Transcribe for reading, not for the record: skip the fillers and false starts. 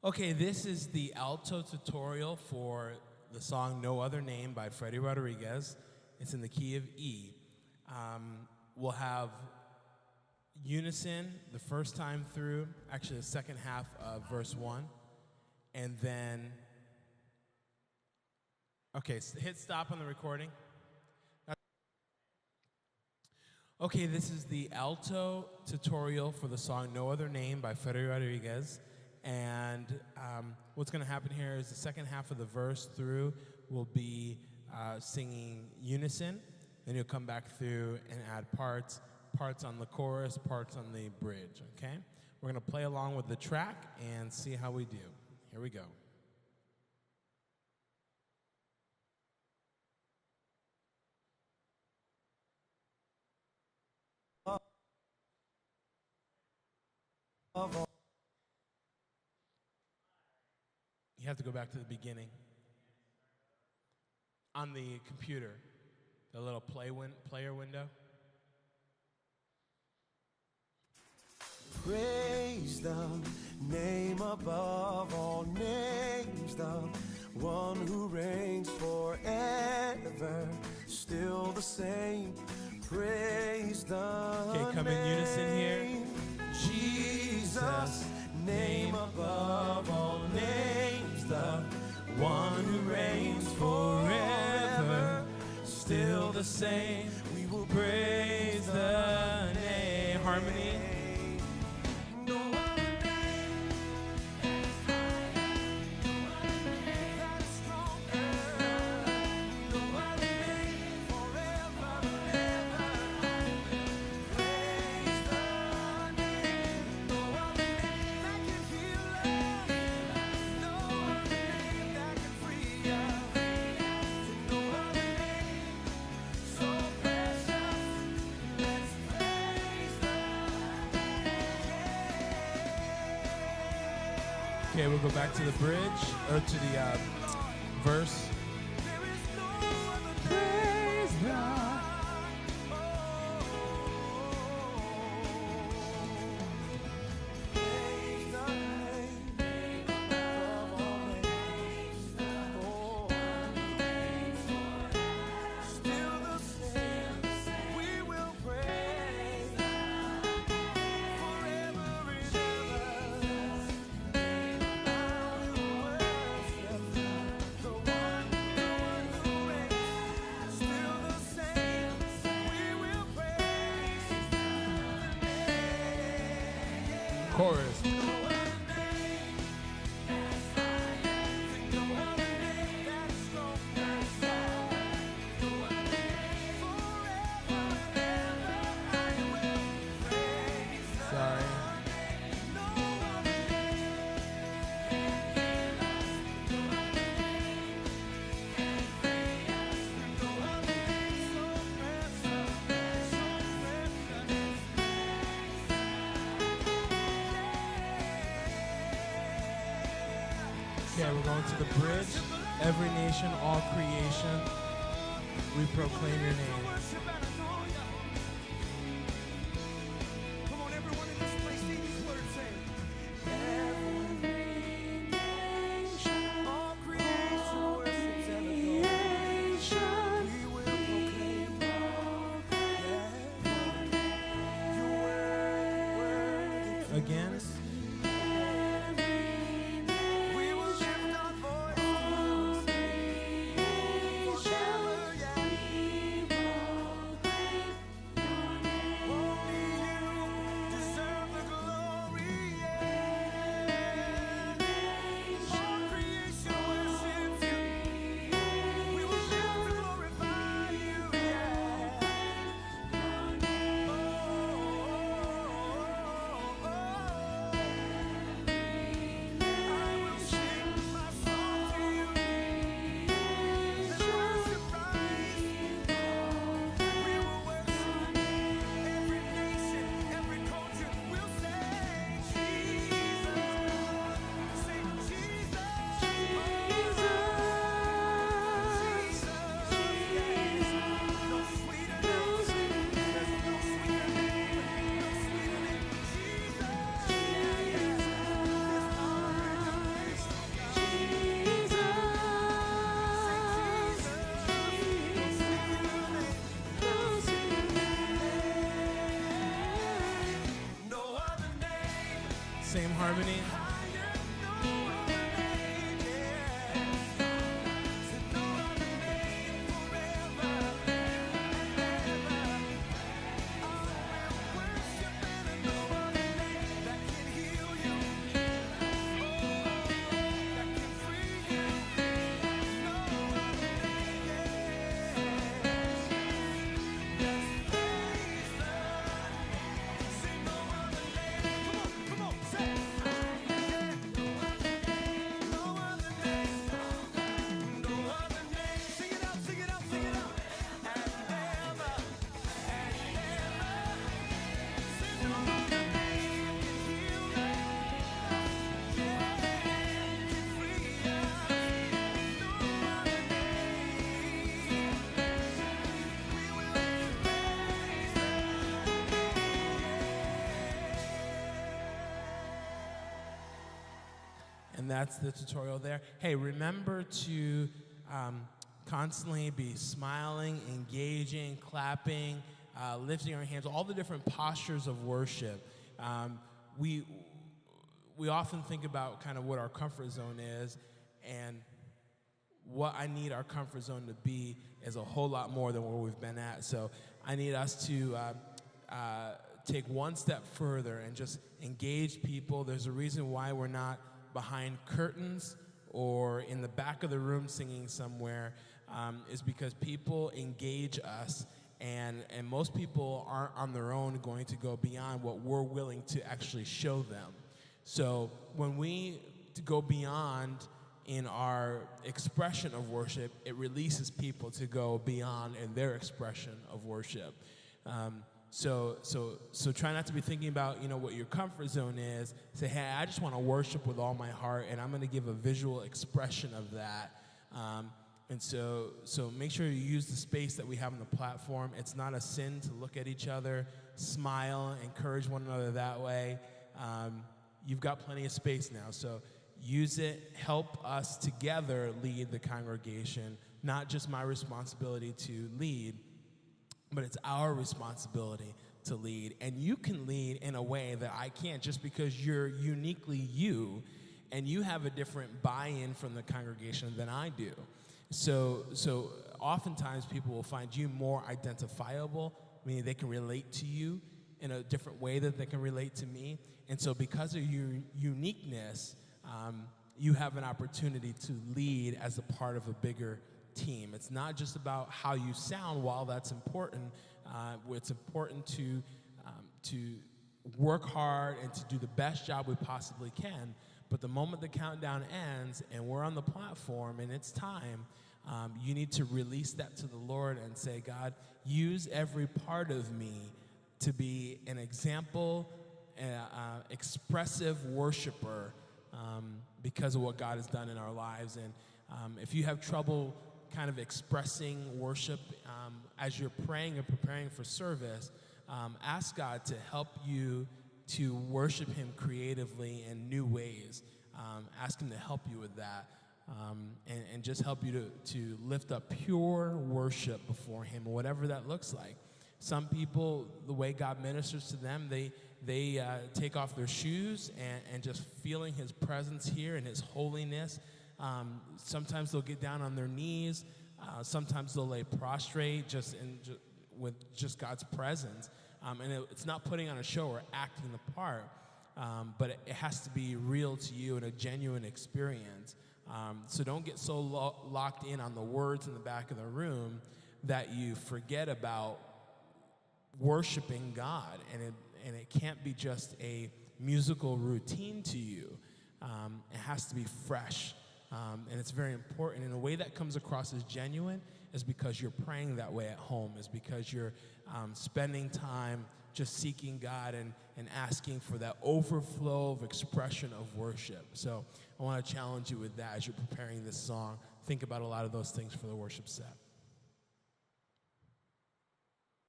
Okay, this is the alto tutorial for the song No Other Name by Freddie Rodriguez. It's in the key of E. We'll have unison the first time through, actually the second half of verse 1, and then, okay, hit stop on the recording. Okay, this is the alto tutorial for the song No Other Name by Freddie Rodriguez. And what's going to happen here is the second half of the verse through will be singing unison. Then you'll come back through and add parts on the chorus, parts on the bridge, okay? We're going to play along with the track and see how we do. Here we go. You have to go back to the beginning. On the computer, the little player window. Praise the name above all names, the one who reigns forever, still the same. Praise the Okay, come in unison here. Jesus, name above all names, the one who reigns forever, still the same. We will Praise the name. Harmony. Okay, we'll go back to the bridge, or to the verse. Praise God. Chorus. Sorry. Okay, we're going to the bridge. Every nation, all creation, we proclaim your name. Come on, everyone in this place, sing these words, say, every nation, all creation worships and adores. We will proclaim your word. Again. Same harmony. And that's the tutorial there. Hey, remember to constantly be smiling, engaging, clapping, lifting our hands, all the different postures of worship. We often think about kind of what our comfort zone is, and what I need our comfort zone to be is a whole lot more than where we've been at. So I need us to take one step further and just engage people. There's a reason why we're not behind curtains or in the back of the room singing somewhere, is because people engage us, and most people aren't on their own going to go beyond what we're willing to actually show them. So when we go beyond in our expression of worship, it releases people to go beyond in their expression of worship. So try not to be thinking about, what your comfort zone is. Say, hey, I just want to worship with all my heart, and I'm going to give a visual expression of that. And so make sure you use the space that we have on the platform. It's not a sin to look at each other, smile, encourage one another that way. You've got plenty of space now, so use it. Help us together lead the congregation, not just my responsibility to lead, but it's our responsibility to lead. And you can lead in a way that I can't, just because you're uniquely you and you have a different buy-in from the congregation than I do. So oftentimes people will find you more identifiable, meaning they can relate to you in a different way that they can relate to me. And so because of your uniqueness, you have an opportunity to lead as a part of a bigger team. It's not just about how you sound. While that's important, it's important to work hard and to do the best job we possibly can. But the moment the countdown ends and we're on the platform and it's time, you need to release that to the Lord and say, God, use every part of me to be an example, expressive worshiper, because of what God has done in our lives. And if you have trouble kind of expressing worship as you're praying and preparing for service, ask God to help you to worship him creatively in new ways. Ask him to help you with that, and just help you to lift up pure worship before him, whatever that looks like. Some people, the way God ministers to them, they take off their shoes and just feeling his presence here and his holiness. Sometimes they'll get down on their knees. Sometimes they'll lay prostrate with just God's presence. And it's not putting on a show or acting the part, but it has to be real to you and a genuine experience. So don't get so locked in on the words in the back of the room that you forget about worshiping God. And it can't be just a musical routine to you. It has to be fresh. And it's very important. And the way that comes across as genuine is because you're praying that way at home, is because you're spending time just seeking God and asking for that overflow of expression of worship. So I want to challenge you with that as you're preparing this song. Think about a lot of those things for the worship set.